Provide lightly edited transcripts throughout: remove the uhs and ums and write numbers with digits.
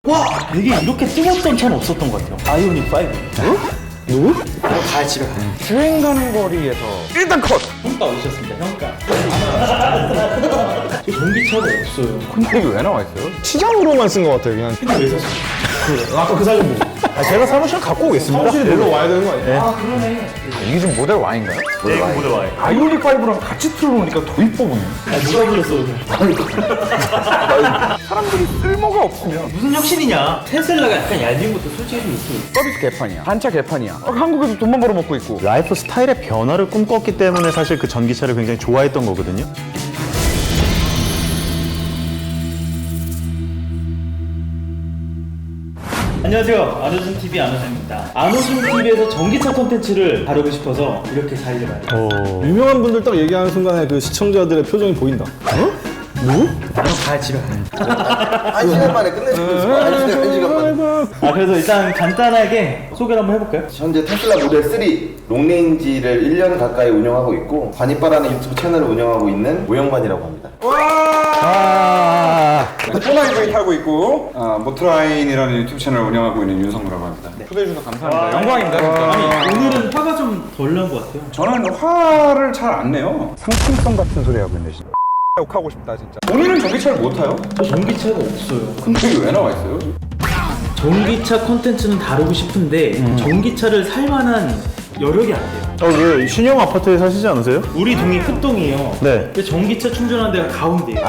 와, 되게 이렇게 뜨거웠던 차는 없었던 것 같아요. 아이오닉 5. 누구? 가 집에 가. 주행 가는 거리에서 일단 컷! 평가 오셨습니다. 평가. 저 전기차가 없어요. 근데 이게 왜 나와 있어요? 시장으로만 쓴 것 같아요 그냥. 근데 왜 샀어요? 아까 그 사진 보고. 제가 사무실 갖고 오겠습니다. 사무실에 놀러 와야 되는 거 아니에요? 아, 그러네. 이게 지금 모델 Y인가요? 네, 이거 모델 Y. 아이오닉 5랑 같이 틀어놓으니까 더 이뻐 보네. 누가 불렀어, 오늘? 사람들이 쓸모가 없으면 무슨 혁신이냐? 테슬라가 약간 얄미운 것도 솔직히 좀 있어요. 서비스 개판이야. 단차 개판이야. 한국에서 돈만 벌어먹고 있고. 라이프 스타일의 변화를 꿈꿨기 때문에 사실 그 전기차를 굉장히 좋아했던 거거든요. 안녕하세요. 안호준TV 안호준입니다. 안호준TV에서 전기차 콘텐츠를 다루고 싶어서 이렇게 자리를 마련했어요. 유명한 분들 딱 얘기하는 순간에 그 시청자들의 표정이 보인다. 그럼 가 집에 가. 한 시간 만에 끝내주고 있어. 한 시간 만에. 그래서 일단 간단하게 소개를 한번 해볼까요? 현재 테슬라 모델 3 롱레인지를 1년 가까이 운영하고 있고 관이빠라는 유튜브 채널을 운영하고 있는 오영만이라고 합니다. 포나이브에 타고 있고 모트라인이라는 유튜브 채널을 운영하고 있는 윤성무라고 합니다. 초대해 주셔서 감사합니다. 영광입니다. 진짜. 아니, 오늘은 화가 좀 덜 난 것 같아요. 저는 화를 잘 안 내요. 상품성 같은 소리 하고 있네 진짜. 욕하고 싶다 진짜. 본인은 전기차를 못 타요? 저 전기차가 없어요. 근데 이게 왜 나와 있어요? 전기차 콘텐츠는 다루고 싶은데 전기차를 살 만한 여력이 안 돼요. 그 신형 아파트에 사시지 않으세요? 우리 동이 끝동이에요. 네. 근데 전기차 충전하는 데가 가운데예요.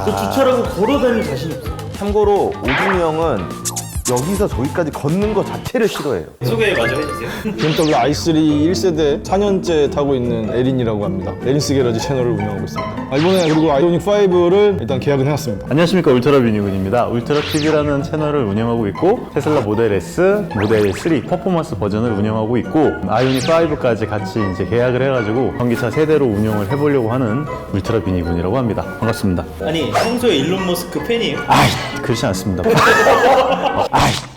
저 주차라고 걸어 다닐 자신이 없어요. 참고로 오준이 형은 여기서 저기까지 걷는 거 자체를 싫어해요. 소개 마저 해주세요. 지금 이 i3 1세대 4년째 타고 있는 에린이라고 합니다. 에린스 게러지 채널을 운영하고 있습니다. 이번에 그리고 아이오닉 5를 일단 계약은 해놨습니다. 안녕하십니까, 울트라 비니군입니다. 울트라TV라는 채널을 운영하고 있고 테슬라 모델 S, 모델 3 퍼포먼스 버전을 운영하고 있고 아이오닉 5까지 같이 이제 계약을 해가지고 전기차 세대로 운영을 해보려고 하는 울트라 비니군이라고 합니다. 반갑습니다. 아니 평소에 일론 머스크 팬이에요? 그렇지 않습니다.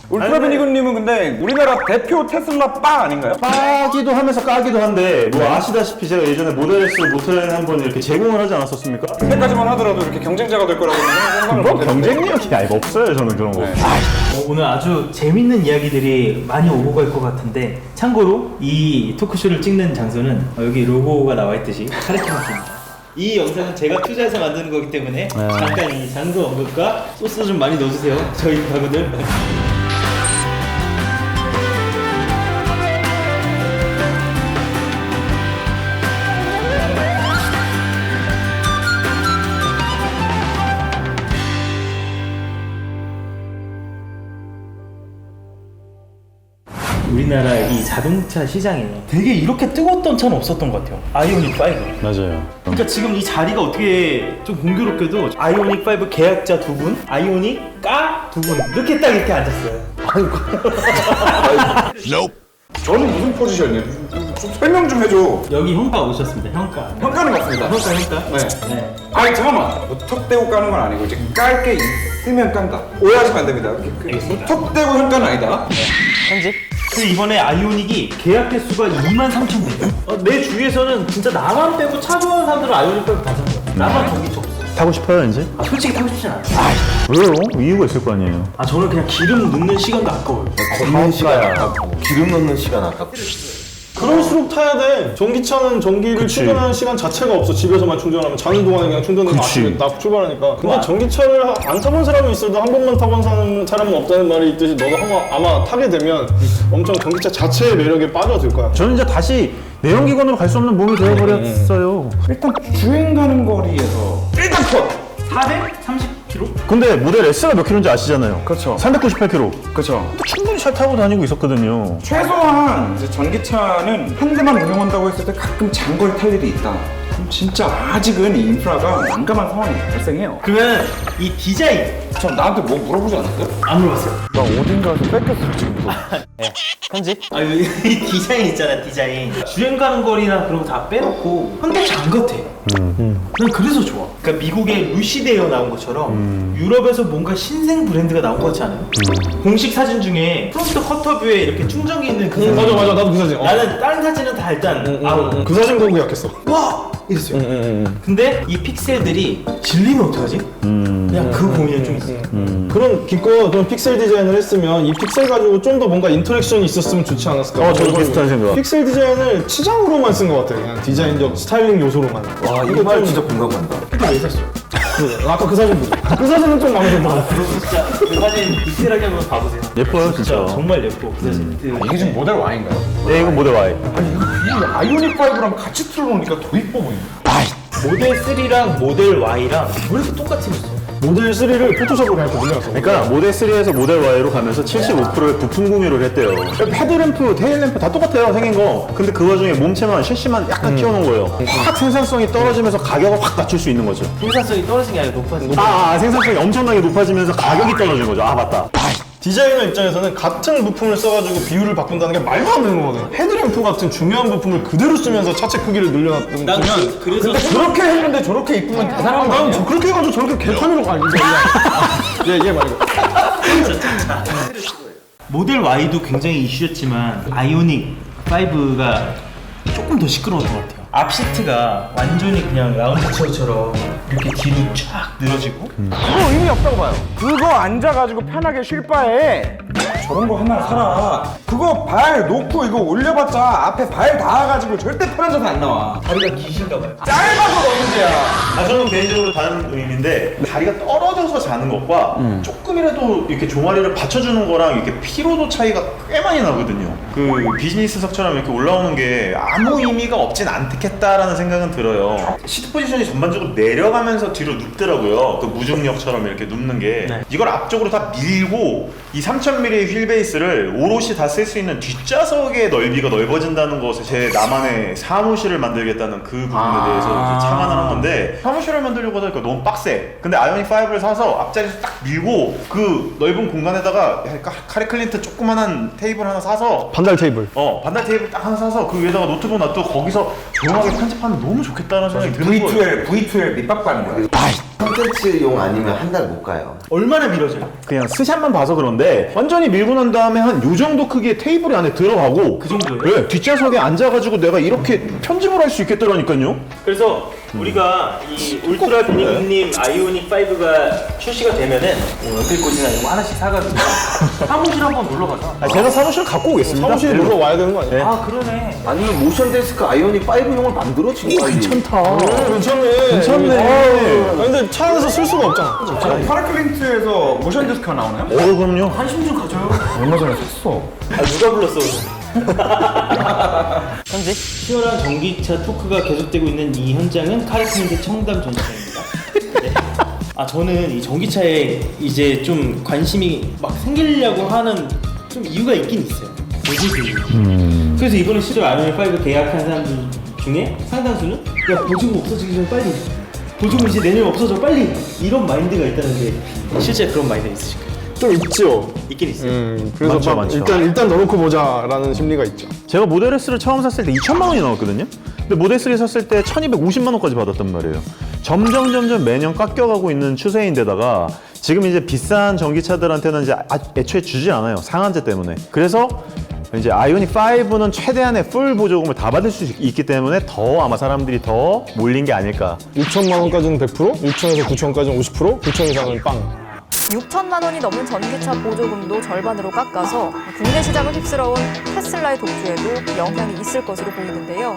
울트라비니군님은 근데 우리나라 대표 테슬라 빠 아닌가요? 까기도 하면서 까기도 한데 뭐 아시다시피 제가 예전에 모델 S 모터라인 한번 이렇게 제공을 하지 않았었습니까? 그때까지만 하더라도 이렇게 경쟁자가 될 거라고 생각을 뭐 못했는데 경쟁력이 없어요, 저는 그런 거. 오늘 아주 재밌는 이야기들이 많이 오고 갈 것 같은데 참고로 이 토크쇼를 찍는 장소는 여기 로고가 나와 있듯이 카레키마트입니다. 이 영상은 제가 투자해서 만드는 거기 때문에 잠깐 이 장소 언급과 소스 좀 많이 넣어주세요. 저희 가구들. 우리나라 이 자동차 시장에 되게 이렇게 뜨거웠던 차는 없었던 것 같아요. 아이오닉 5. 맞아요. 그러니까 지금 이 자리가 어떻게 좀 공교롭게도 아이오닉 5 계약자 2분, 아이오닉 까 2분 이렇게 앉았어요. 저는 무슨 포지션이에요? 좀 설명 좀 해줘. 여기 형가 오셨습니다. 형가. 평가는 맞습니다. 형가. 네. 네. 아니 잠깐만 무턱대고 까는 건 아니고 이제 깔 게 있으면 깐다. 오해하시면 안 됩니다. 무턱대고 평가는 아니다. 편집. 그리고 이번에 아이오닉이 계약 개수가 23,000대. 내 주위에서는 진짜 나만 빼고 차 좋아하는 사람들은 아이오닉 5 다 산 거야. 나만 전기차 없어. 타고 싶어요, 이제? 솔직히 타고 싶진 않아. 왜요? 이유가 있을 거 아니에요. 저는 그냥 기름 넣는 시간도 아까워요. 걷는 시간 아깝고 기름 넣는 시간 아깝고. 그럴수록 타야 돼. 전기차는 전기를 충전하는 시간 자체가 없어. 집에서만 충전하면 자는 동안에 그냥 충전해서 아침에 딱 출발하니까. 근데 전기차를 안 타본 사람이 있어도 한 번만 타본 사람은 없다는 말이 있듯이 너도 아마 타게 되면 엄청 전기차 자체의 매력에 빠져들 거야. 저는 이제 다시 내연기관으로 갈 수 없는 몸이 되어버렸어요. 일단 주행 가는 거리에서 일단 컷! 430km? 근데 모델 S가 몇 킬로인지 아시잖아요. 그렇죠. 398km. 그렇죠. 충분히 잘 타고 다니고 있었거든요. 최소한 이제 전기차는 한 대만 운영한다고 했을 때 가끔 장거리 탈 일이 있다. 그럼 진짜 아직은 이 인프라가 난감한 상황이 발생해요. 그러면 이 디자인 저 나한테 뭐 물어보지 않았어요? 안 물어봤어요. 나 어딘가에서 뺏겼어 지금. 편집? 이 디자인 있잖아, 디자인. 주행 가는 거리나 그런 거 다 빼놓고 한국이 안 같아. 난 그래서 좋아. 그러니까 미국의 루시데어 나온 것처럼 유럽에서 뭔가 신생 브랜드가 나온 것 같지 않아요? 공식 사진 중에 프론트 커터뷰에 이렇게 충전기 있는 그 사진. 맞아. 나도 그 사진. 나는 다른 사진은 다 일단 아웃. 그 사진 보고 예약했어. 와! 이랬어요. 근데 이 픽셀들이 질리면 어떡하지? 그냥 그 고민이 좀 있어요. 그런 기껏 그런 픽셀 디자인을 했으면 이 픽셀 가지고 좀 더 뭔가 인터랙션이 있었으면 좋지 않았을까? 저도 비슷한 생각. 픽셀 디자인을 치장으로만 쓴 것 같아요. 그냥 디자인적 스타일링 요소로만. 와, 이 말 진짜 공감 간다. 근데 왜 샀어요? 그래. 아까 그 사진 보죠. 그 사진은 좀 마음에 든다. 그리고 진짜 그 사진 디테일하게 한번 봐보세요. 예뻐요 진짜. 정말 예뻐. 그 사진. 이게 지금 모델 Y인가요? 네 이건 모델 Y. 이 아이오닉 5랑 같이 틀어놓으니까 더 이뻐 보이네. 모델 3랑 모델 Y랑 왜 이렇게 똑같이 생겼어? 모델 3를 포토샵으로 그냥 올려놨어. 그러니까 모델 3에서 모델 Y로 가면서 75%의 부품 공유를 했대요. 헤드램프, 테일램프 다 똑같아요 생긴 거. 근데 그 와중에 몸체만 셰시만 약간 튀어놓은 거예요. 확 생산성이 떨어지면서 가격을 확 낮출 수 있는 거죠. 생산성이 떨어진 게 아니라 높아진 거. 생산성이 엄청나게 높아지면서 가격이 떨어진 거죠. 아 맞다. 디자이너 입장에서는 같은 부품을 써가지고 비율을 바꾼다는 게 말도 안 되는 거거든요. 헤드램프 같은 중요한 부품을 그대로 쓰면서 차체 크기를 늘려놨다면 난 그래서 그렇게 했는데 저렇게 이쁘면 대단한 거 난 아니야? 그렇게 해가지고 저렇게 개판으로 가. 얘 말고. 모델 Y도 굉장히 이슈였지만 아이오닉 5가 조금 더 시끄러웠던 것 같아요. 앞 시트가 완전히 그냥 라운지 체어처럼 이렇게 뒤로 쫙 늘어지고 그거 의미 없다고 봐요. 그거 앉아가지고 편하게 쉴 바에 저런 거 하나 사라. 그거 발 놓고 이거 올려봤자 앞에 발 닿아가지고 절대 편한 자세 안 나와. 다리가 기신가 봐요. 짧아서 너 문제야. 저는 개인적으로 다른 의미인데 다리가 떨어져서 자는 것과 조금이라도 이렇게 종아리를 받쳐주는 거랑 이렇게 피로도 차이가 꽤 많이 나거든요. 그 비즈니스석처럼 이렇게 올라오는 게 아무 의미가 없진 않겠다라는 생각은 들어요. 시트 포지션이 전반적으로 내려가면서 뒤로 눕더라고요. 그 무중력처럼 이렇게 눕는 게 이걸 앞쪽으로 다 밀고 이 3000mm의 휠 베이스를 오롯이 다 쓸 수 있는 뒷좌석의 넓이가 넓어진다는 것에 제 나만의 사무실을 만들겠다는 그 부분에 대해서 이제 착안을 한 건데 사무실을 만들려고 하니까 너무 빡세. 근데 아이오닉 5를 사서 앞자리에서 딱 밀고 그 넓은 공간에다가 카리 클린트 조그만한 테이블 하나 사서 반달 테이블. 반달 테이블 딱 하나 사서 그 위에다가 노트북 놔두고 거기서 조용하게 편집하면 너무 좋겠다는 생각이 드는 거예요. V12 밑박바는 거야. 콘텐츠용 아니면 한 달 못 가요. 얼마나 밀어져요? 그냥 스샷만 봐서 그런데 완전히 밀고 난 다음에 한 요 정도 크기의 테이블이 안에 들어가고 그 정도예요? 네, 뒷좌석에 앉아가지고 내가 이렇게 편집을 할 수 있겠더라니까요. 그래서 우리가 이 울트라 비니님 아이오닉 5가 출시가 되면은 어딜 꽂이나 이거 하나씩 사가지고 사무실 한번 놀러 가자. 제가 사무실 갖고 오겠습니다. 사무실에 놀러 와야 되는 거 아니야? 아 그러네. 아니면 모션 데스크 아이오닉 5용을 만들어 지금. 괜찮다. 괜찮네. 괜찮네. 근데 차 안에서 쓸 수가 없잖아. 파라클린트에서 모션 디스크가 나오나요? 그럼요. 한숨 좀 가져요. 얼마 전에 샀어. 아 누가 불렀어? 현재 치열한 전기차 토크가 계속되고 있는 이 현장은 카리스마의 청담 전시장입니다. 네. 아 저는 이 전기차에 이제 좀 관심이 막 생기려고 하는 좀 이유가 있긴 있어요. 보증금. 그래서 이번에 실제로 아이오닉 5 계약한 사람들 중에 상당수는 야 보증금 없어지기 전에 빨리 보증금 이제 내년에 없어져 빨리 이런 마인드가 있다는데 실제 그런 마인드가 있으실까요? 좀 있죠. 있긴 있어요. 그래서 많죠, 막 많죠. 일단 넣어놓고 보자라는 심리가 있죠. 제가 모델 S를 처음 샀을 때 2천만 원이 나왔거든요. 근데 모델 3 샀을 때 1250만 원까지 받았단 말이에요. 점점 매년 깎여가고 있는 추세인데다가 지금 이제 비싼 전기차들한테는 이제 애초에 주지 않아요. 상한제 때문에. 그래서 이제 아이오닉 5는 최대한의 풀 보조금을 다 받을 수 있기 때문에 더 아마 사람들이 더 몰린 게 아닐까. 6천만 원까지는 100%, 6천에서 9천까지는 50%, 9천 이상은 빵. 6천만 원이 넘는 전기차 보조금도 절반으로 깎아서 국내 시장을 휩쓸어온 테슬라의 독주에도 영향이 있을 것으로 보이는데요.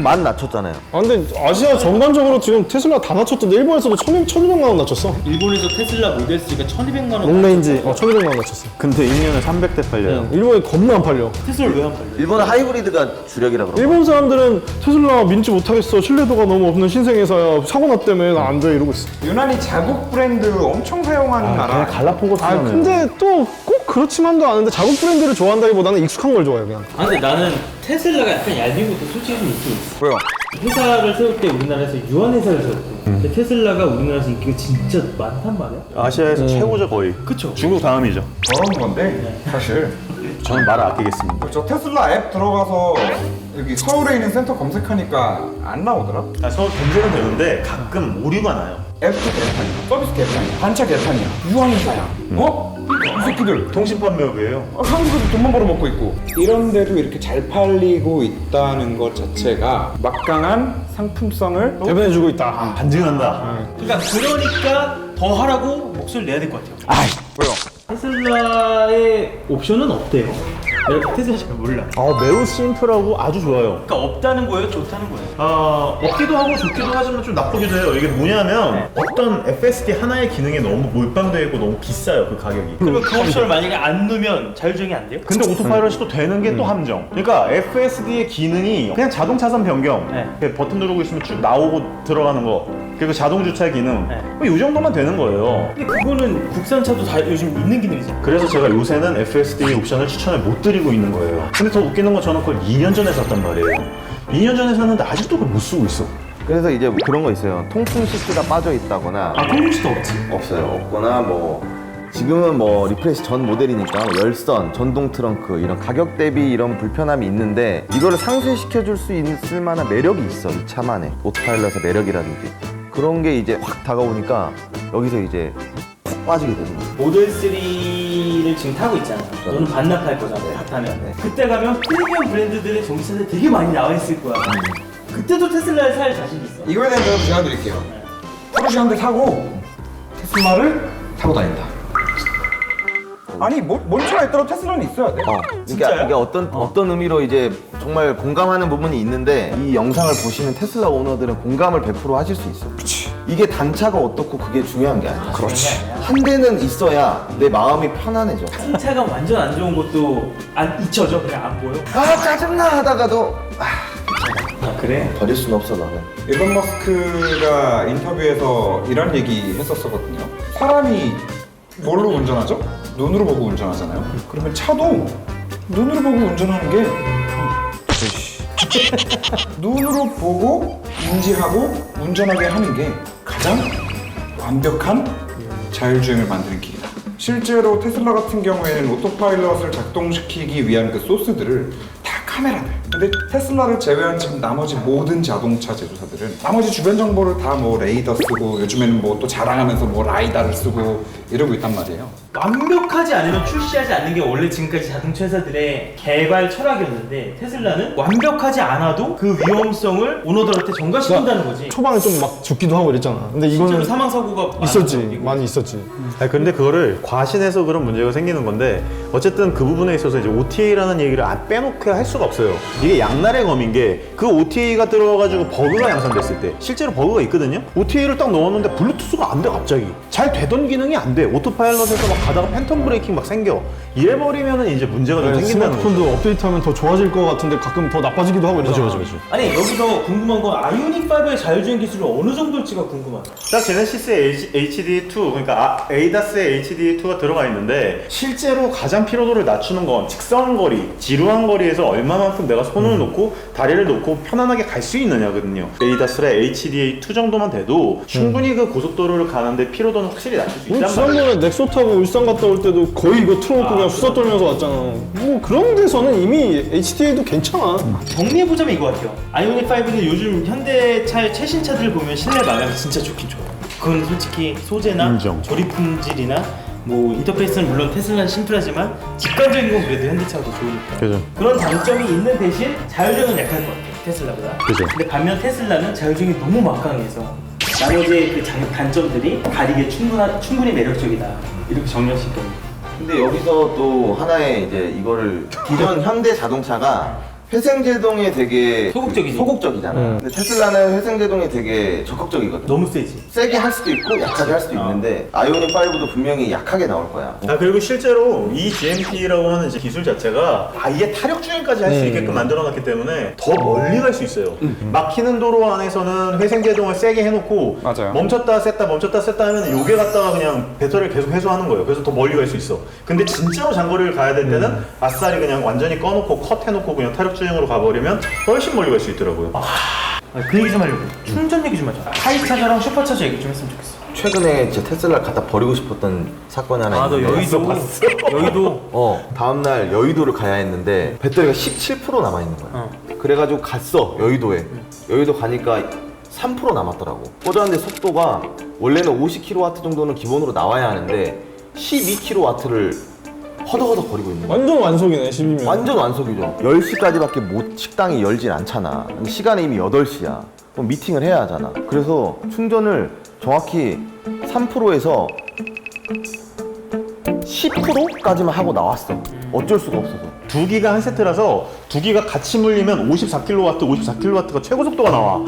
만 낮췄잖아요. 아 근데 아시아 전반적으로 지금 테슬라 다 낮췄던데 일본에서도 1,200만 원 낮췄어. 일본에서 테슬라 모델 3가 1,200만 원. 롱레인지 1,200만 원 낮췄어. 근데 1년에 300대 팔려요. 일본에 겁나 안 팔려. 테슬라를 왜 안 팔려? 일본은 하이브리드가 주력이라 그러고. 일본 사람들은 테슬라 믿지 못하겠어. 신뢰도가 너무 없는 신생회사야. 사고 났다며 나 안 돼 이러고 있어. 유난히 자국 브랜드 엄청 사용하는 나라. 갈라포고스는 근데 또 꼭 그렇지만도 않은데 자국 브랜드를 좋아한다기보다는 익숙한 걸 좋아해요 그냥. 아 근데 나는 테슬라가 약간 얄미운 것도 솔직히 좀 있긴 있어. 왜요? 회사를 세울 때 우리나라에서 유한회사를 세웠고 근데 테슬라가 우리나라에서 인기가 진짜 많단 말이야. 아시아에서 최고죠 거의. 그쵸? 중국 다음이죠. 그런 건데 사실 저는 말을 아끼겠습니다. 저 테슬라 앱 들어가서 여기 서울에 있는 센터 검색하니까 안 나오더라. 서울 검색은 되는데 가끔 오류가 나요. 앱도 개판이야. 서비스 개판이야. 반차 개판이야. 유한회사야. 어? 이 새끼들 통신판 매업이에요. 한국에서 돈만 벌어먹고 있고 이런데도 이렇게 잘 팔리고 있다는 것 자체가 막강한 상품성을 대변해주고 있다. 반증한다. 그러니까 더 하라고 목소리를 내야 될 것 같아요. 왜요? 테슬라의 옵션은 없대요. 내가 테슬라 잘 몰라. 매우 심플하고 아주 좋아요. 그러니까 없다는 거예요, 좋다는 거예요. 없기도 하고 좋기도 하지만 좀 나쁘기도 해요. 이게 뭐냐면 어떤 FSD 하나의 기능에 너무 몰빵되어 있고 너무 비싸요, 그 가격이. 그러면 그 옵션을 만약에 안 넣으면 자율주행이 안 돼요? 근데 오토파일럿이 또 되는 게 또 함정. 그러니까 FSD의 기능이 그냥 자동 차선 변경, 네. 이렇게 버튼 누르고 있으면 쭉 나오고 들어가는 거, 그리고 자동 주차 기능, 네. 이 정도만 되는 거예요. 근데 그거는 국산차도 다 요즘 있는 기능이죠. 그래서 제가 요새는 FSD 옵션을 추천을 못 드리고 있는 거예요. 근데 더 웃기는 건 저는 그걸 2년 전에 샀단 말이에요. 2년 전에 샀는데 아직도 그걸 못 쓰고 있어. 그래서 이제 뭐 그런 거 있어요. 통풍 시트가 빠져 있다거나 통신도 없지. 없어요. 없거나 뭐 지금은 뭐 리프레시 전 모델이니까 뭐 열선, 전동 트렁크 이런 가격 대비 이런 불편함이 있는데 이거를 상쇄시켜 줄 수 있을 만한 매력이 있어, 이 차만의 오토파일럿의 매력이라든지 그런 게 이제 확 다가오니까 여기서 이제 푹 빠지게 되는 거예요. 모델 3를 지금 타고 있잖아. 너는 반납할 거잖아. 다 타면. 그때 가면 프리미엄 브랜드들의 전기차들이 되게 많이 나와 있을 거야. 그때도 테슬라를 살 자신 있어. 이거에 대한 대답을 제가 드릴게요. 포르쉐 한 대 사고 테슬라를 타고 다닌다. 아니 뭔 차가 있더라도 테슬라는 있어야 돼. 그러니까 이게 어떤 의미로 이제 정말 공감하는 부분이 있는데 이 영상을 보시는 테슬라 오너들은 공감을 100% 하실 수 있어. 그렇지. 이게 단차가 어떻고 그게 중요한 게 아니야. 그렇지. 한 대는 있어야 내 마음이 편안해져. 승차가 완전 안 좋은 것도 안 잊혀져. 그냥 안 보여. 아 짜증나 하다가도 아 그래? 버릴 수는 없어 나는. 일론 머스크가 인터뷰에서 이런 얘기 했었거든요. 사람이 뭘로 운전하죠? 눈으로 보고 운전하잖아요. 그러면 차도 눈으로 보고 운전하는 게 눈으로 보고 인지하고 운전하게 하는 게 가장 완벽한 자율주행을 만드는 길이다. 실제로 테슬라 같은 경우에는 오토파일럿을 작동시키기 위한 그 소스들을 다 카메라들. 근데 테슬라를 제외한 지금 나머지 모든 자동차 제조사들은 나머지 주변 정보를 다 뭐 레이더 쓰고 요즘에는 뭐 또 자랑하면서 뭐 라이다를 쓰고 이러고 있단 말이에요. 완벽하지 않으면 출시하지 않는 게 원래 지금까지 자동차 회사들의 개발 철학이었는데 테슬라는 완벽하지 않아도 그 위험성을 오너들한테 전가시킨다는 거지. 초반에 좀 막 죽기도 하고 이랬잖아. 근데 실제로 이거는 사망 사고가 있었지. 많이 있었지. 근데 그거를 과신해서 그런 문제가 생기는 건데 어쨌든 그 부분에 있어서 이제 OTA라는 얘기를 빼놓게 할 수가 없어요. 이게 양날의 검인 게 그 OTA가 들어가가지고 버그가 양산됐을 때 실제로 버그가 있거든요. OTA를 딱 넣었는데 블루투스가 안 돼. 갑자기 잘 되던 기능이 안 돼. 오토파일럿에서 막 가다가 팬텀 브레이킹 막 생겨. 이래버리면은 이제 문제가 좀 생긴다는 거죠. 스마트폰도 업데이트하면 더 좋아질 것 같은데 가끔 더 나빠지기도 하고 이러잖아. 맞아. 아니 여기서 궁금한 건 아이오닉5의 자율주행 기술이 어느 정도일지가 궁금하다. 딱 제네시스의 HD2 그러니까 ADAS의 HD2가 들어가 있는데 실제로 가장 피로도를 낮추는 건 직선거리, 지루한 거리에서 얼마만큼 내가 손을 놓고 다리를 놓고 편안하게 갈 수 있느냐거든요. ADAS의 HDA2 정도만 돼도 충분히 그 고속도로를 가는데 피로도는 확실히 낮출 수 우리 있단 말이에요. 지난번에 넥소 타고 울산 갔다 올 때도 거의 이거 틀어놓고 그냥 수다 떨면서 왔잖아. 뭐 그런 데서는 이미 HDA도 괜찮아. 정리해보자면 이거 같아요. 아이오닉5는 요즘 현대차의 최신 차들 보면 실내 마감이 진짜 좋긴 좋아요. 그건 솔직히 소재나 인정. 조립 품질이나 뭐 인터페이스는 물론 테슬라는 심플하지만 직관적인 건 그래도 현대차가 더 좋으니까. 그죠. 그런 장점이 있는 대신 자율주행은 약할 것 같아요. 테슬라보다. 그죠. 근데 반면 테슬라는 자율주행이 너무 막강해서 나머지 그 단점들이 가리기에 충분히 매력적이다. 이렇게 정리할 수 있거든요. 근데 여기서 또 하나의 이제 이거를 기존 현대 자동차가 회생제동에 되게 소극적이지. 소극적이잖아. 근데 테슬라는 회생제동에 되게 적극적이거든. 너무 세지. 세게 할 수도 있고 약하게 할 수도 있는데 아이오닉5도 분명히 약하게 나올 거야. 그리고 실제로 이 GMP라고 하는 이제 기술 자체가 아예 타력 주행까지 할 수 있게끔 만들어놨기 때문에 더 멀리 갈 수 있어요. 막히는 도로 안에서는 회생제동을 세게 해놓고 맞아요. 멈췄다 셌다 하면 요게 갔다가 그냥 배터리를 계속 회수하는 거예요. 그래서 더 멀리 갈 수 있어. 근데 진짜로 장거리를 가야 될 때는 아싸리 그냥 완전히 꺼놓고 컷 해놓고 그냥 타력 주행으로 가버리면 훨씬 멀리 갈 수 있더라고요. 그 얘기 좀 하려고. 충전 얘기 좀 하자. 하이차저랑 슈퍼차저 얘기 좀 했으면 좋겠어. 최근에 제 테슬라를 갖다 버리고 싶었던 사건이 하나 너 있는데 여의도 다음날 여의도를 가야 했는데 배터리가 17% 남아있는 거야. 그래가지고 갔어 여의도에. 여의도 가니까 3% 남았더라고. 꽂았는데 속도가 원래는 50kW 정도는 기본으로 나와야 하는데 12kW를 허덕허덕 거리고 있는 거야. 완전 완속이네 12면. 완전 완속이죠. 10시까지밖에 식당이 열진 않잖아. 근데 시간이 이미 8시야. 그럼 미팅을 해야 하잖아. 그래서 충전을 정확히 3%에서 10%까지만 하고 나왔어. 어쩔 수가 없어서. 두 기가 한 세트라서 두 기가 같이 물리면 54kW 최고 속도가 나와.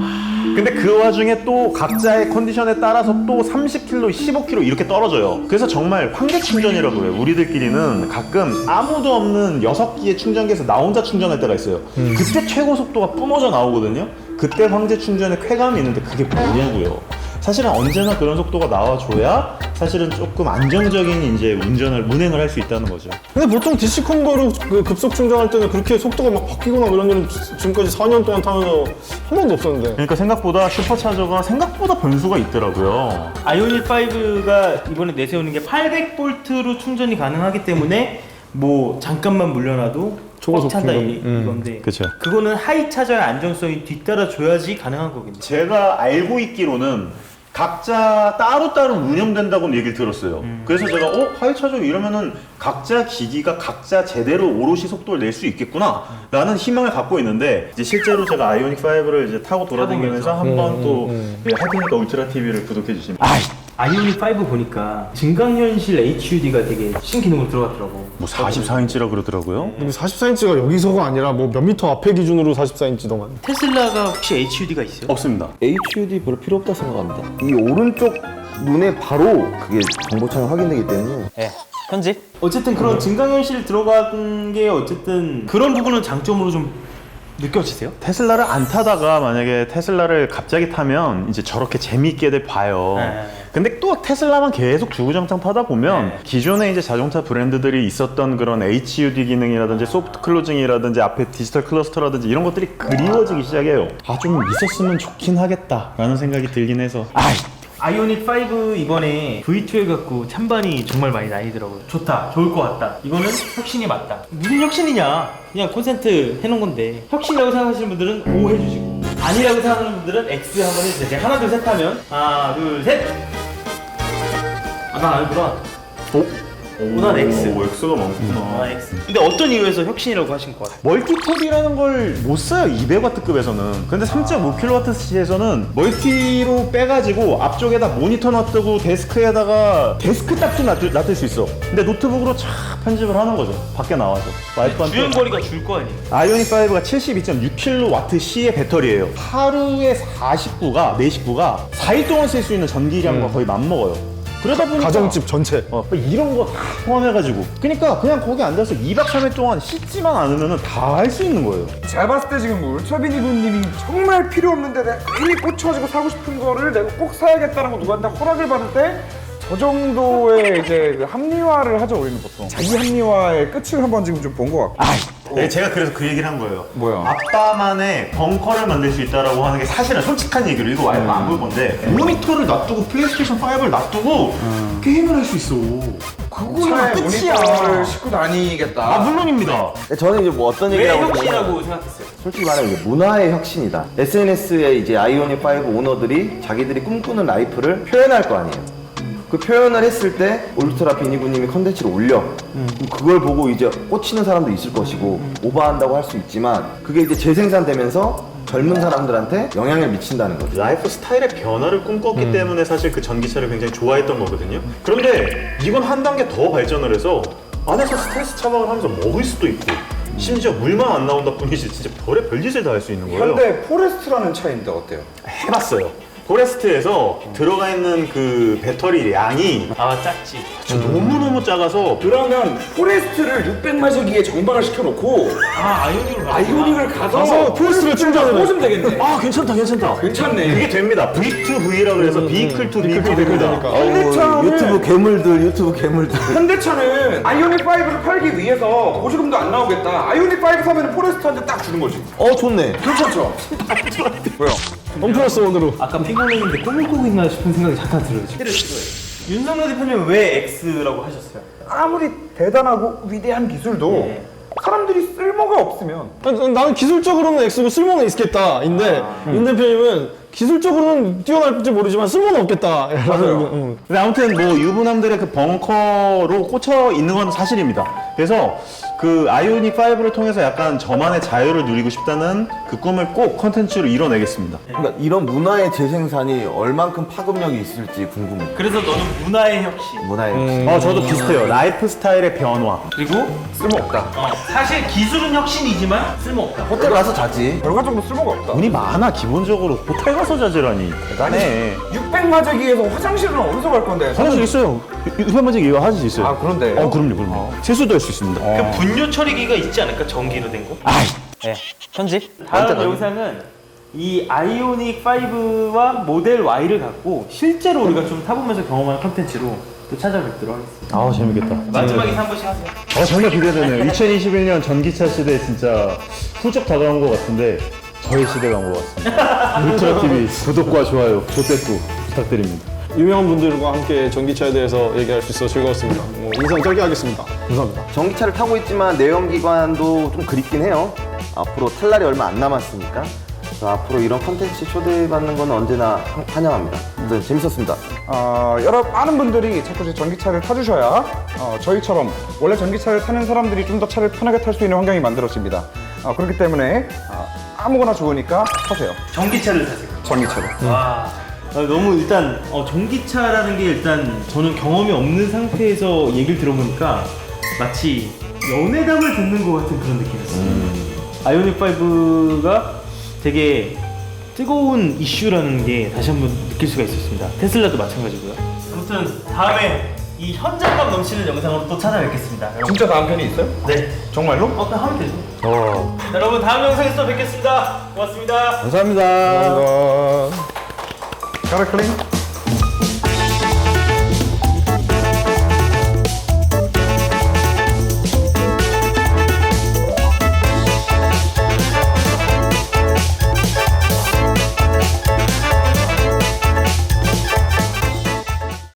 근데 그 와중에 또 각자의 컨디션에 따라서 또 30km, 15km 이렇게 떨어져요. 그래서 정말 황제 충전이라고 해요. 우리들끼리는 가끔 아무도 없는 6기의 충전기에서 나 혼자 충전할 때가 있어요. 그때 최고 속도가 뿜어져 나오거든요. 그때 황제 충전의 쾌감이 있는데 그게 뭐냐고요. 사실은 언제나 그런 속도가 나와줘야 사실은 조금 안정적인 이제 운행을 할 수 있다는 거죠. 근데 보통 DC 콤보로 그 급속 충전할 때는 그렇게 속도가 막 바뀌거나 그런 일은 지금까지 4년 동안 타면서 한 번도 없었는데. 그러니까 생각보다 슈퍼차저가 생각보다 변수가 있더라고요. 아이오닉 5가 이번에 내세우는 게 800V로 충전이 가능하기 때문에 뭐 잠깐만 물려놔도 꽉 찬다 이건데 그쵸. 그거는 하이 차저의 안정성이 뒤따라 줘야지 가능한 거겠네. 제가 알고 있기로는 각자 따로따로 운영된다고 얘기를 들었어요. 그래서 제가 하이차저 이러면은 각자 기기가 각자 제대로 오롯이 속도를 낼 수 있겠구나 라는 희망을 갖고 있는데 이제 실제로 제가 아이오닉 5를 이제 타고 돌아다니면서 한번 또 하이테니까 울트라 TV를 구독해 주시면 아이오닉 5 보니까 증강현실 HUD가 되게 신기능으로 들어갔더라고. 뭐 44인치라 그러더라고요. 근데 44인치가 여기서가 아니라 뭐 몇 미터 앞에 기준으로 44인치더만. 테슬라가 혹시 HUD가 있어요? 없습니다. HUD 별로 필요 없다 생각합니다. 이 오른쪽 눈에 바로 그게 정보창이 확인되기 때문에 네. 현재? 어쨌든 그런 증강현실 들어간 게 어쨌든 그런 부분은 장점으로 좀 느껴지세요? 테슬라를 안 타다가 만약에 테슬라를 갑자기 타면 이제 저렇게 재미있게들 봐요. 네. 근데 또 테슬라만 계속 주구장창 타다 보면 기존에 이제 자동차 브랜드들이 있었던 그런 HUD 기능이라든지 소프트 클로징이라든지 앞에 디지털 클러스터라든지 이런 것들이 그리워지기 시작해요. 좀 있었으면 좋긴 하겠다라는 생각이 들긴 해서 아이오닉 5 이번에 V2 해갖고 찬반이 정말 많이 나뉘더라고요. 좋다, 좋을 것 같다. 이거는 혁신이 맞다. 무슨 혁신이냐? 그냥 콘센트 해놓은 건데 혁신이라고 생각하시는 분들은 O 해주시고 아니라고 생각하는 분들은 X 한번 해주세요. 제가 하나 둘 셋 하면 하나 둘 셋! 난 아니구나. 난 X. X가 많구나. X. 근데 어떤 이유에서 혁신이라고 하신 것 같아요? 멀티톱이라는 걸 못 써요. 200W급에서는. 근데 3.5kWC에서는 멀티로 빼가지고 앞쪽에다 모니터 놔두고 데스크에다가 데스크 딱지 놔둘 수 있어. 근데 노트북으로 쫙 편집을 하는 거죠. 밖에 나와서. 와이프한테. 주행거리가 줄 거 아니에요? 아이오닉 5가 72.6kWh의 배터리예요. 하루에 4식구가 4일 동안 쓸 수 있는 전기량과 거의 맞먹어요. 그러다 보니까 가정집 전체. 이런 거 다 포함해가지고 그러니까 그냥 거기 앉아서 2박 3일 동안 씻지만 않으면 다 할 수 있는 거예요. 제가 봤을 때 지금 울트라비니군님이 정말 필요 없는데 내가 괜히 꽂혀가지고 사고 싶은 거를 내가 꼭 사야겠다는 거 누구한테 허락을 받을 때 저 정도의 이제 그 합리화를 하죠, 우리는 보통. 자기 합리화의 끝을 한번 지금 좀 본 것 같고. 네, 제가 그래서 그 얘기를 한 거예요. 뭐야? 아빠만의 벙커를 만들 수 있다라고 하는 게 사실은 솔직한 얘기로 이거 와이프 안 볼 건데 모니터를 놔두고 플레이스테이션 5를 놔두고 게임을 할 수 있어. 그거야 차에 끝이야. 모니터를 싣고 다니겠다. 물론입니다. 저는 이제 뭐 어떤 왜 얘기라고 혁신이라고 생각했어요? 솔직히 말하면 이제 문화의 혁신이다. SNS에 이제 아이오닉 5 오너들이 자기들이 꿈꾸는 라이프를 표현할 거 아니에요. 그 표현을 했을 때 울트라 비니구님이 컨텐츠를 올려. 그럼 그걸 보고 이제 꽂히는 사람도 있을 것이고 오버한다고 할 수 있지만 그게 이제 재생산되면서 젊은 사람들한테 영향을 미친다는 거죠. 라이프 스타일의 변화를 꿈꿨기 때문에 사실 그 전기차를 굉장히 좋아했던 거거든요. 그런데 이건 한 단계 더 발전을 해서 안에서 스트레스 차박을 하면서 먹을 수도 있고 심지어 물만 안 나온다 뿐이지 진짜 별의 별짓을 다 할 수 있는 거예요. 현대 포레스트라는 차인데 어때요? 해봤어요. 포레스트에서 들어가 있는 그 배터리 양이 작지. 너무너무 작아서 그러면 포레스트를 600마력기에 정방을 시켜놓고 아이오닉을 가서 포레스트를 충전을 해. 꽂으면 되겠네. 괜찮다. 괜찮네. 그게 됩니다. V2V라 그래서 Vehicle to Vehicle 됩니다. 유튜브 괴물들. 현대차는 아이오닉 5를 팔기 위해서 보조금도 안 나오겠다. 아이오닉 5 사면 포레스트한테 딱 주는 거지. 좋네. 괜찮죠? 왜요? 원+1으로. 아까 핑퐁맨인데 꿈을 꾸고 있나 싶은 생각이 잠깐 들어요. 지금. 윤석열 대표님은 왜 X라고 하셨어요? 아무리 대단하고 위대한 기술도 사람들이 쓸모가 없으면 나는 기술적으로는 X고 쓸모는 있겠다인데 윤 대표님은 기술적으로는 뛰어날지 모르지만 쓸모는 없겠다. 맞아요. 근데 아무튼 뭐 유부남들의 그 벙커로 꽂혀 있는 건 사실입니다. 그래서 그 아이오닉 5를 통해서 약간 저만의 자유를 누리고 싶다는 그 꿈을 꼭 컨텐츠로 이뤄내겠습니다. 그러니까 이런 문화의 재생산이 얼만큼 파급력이 있을지 궁금해. 그래서 너는 문화의 혁신. 문화의 저도 비슷해요. 라이프 스타일의 변화. 그리고 쓸모없다. 사실 기술은 혁신이지만 쓸모없다. 호텔 가서 자지. 결과적으로 쓸모가 없다. 돈이 많아 기본적으로. 호텔 가서 자지라니 대단해. 600마제기에서 화장실은 어디서 갈 건데? 화장실 있어요. 유편만직 이거 할 수 있어요. 아, 그런데요? 그럼요. 세수도 할 수 있습니다. 그 분뇨 처리기가 있지 않을까? 전기로 된 거? 아이, 네. 편집. 다음 영상은 이 아이오닉 5와 모델 Y를 갖고 실제로 우리가 좀 타보면서 경험한 컨텐츠로 또 찾아뵙도록 하겠습니다. 재밌겠다. 마지막에 한 번씩 하세요. 정말 기대되네요. 2021년 전기차 시대 진짜 훌쩍 다가온 것 같은데 저의 시대가 온 것 같습니다. 울트라 TV 구독과 좋아요, 조댓구 부탁드립니다. 유명한 분들과 함께 전기차에 대해서 얘기할 수 있어 즐거웠습니다. 인상 짧게 하겠습니다. 감사합니다. 전기차를 타고 있지만 내연기관도 좀 그립긴 해요. 앞으로 탈 날이 얼마 안 남았으니까. 그래서 앞으로 이런 컨텐츠 초대받는 건 언제나 환영합니다. 아무튼 재밌었습니다. 많은 분들이 자꾸 전기차를 타주셔야 저희처럼 원래 전기차를 타는 사람들이 좀 더 차를 편하게 탈 수 있는 환경이 만들어집니다. 그렇기 때문에 아무거나 좋으니까 타세요. 전기차를 사세요. 전기차를. 와. 너무 일단 전기차라는 게 일단 저는 경험이 없는 상태에서 얘기를 들어보니까 마치 연애담을 듣는 것 같은 그런 느낌이었어요. 아이오닉 5가 되게 뜨거운 이슈라는 게 다시 한번 느낄 수가 있었습니다. 테슬라도 마찬가지고요. 아무튼 다음에 이 현장감 넘치는 영상으로 또 찾아뵙겠습니다. 진짜 다음 편이 있어요? 네. 정말로? 그냥 하면 되죠. 자, 여러분 다음 영상에서 또 뵙겠습니다. 고맙습니다. 감사합니다. 가라 클린.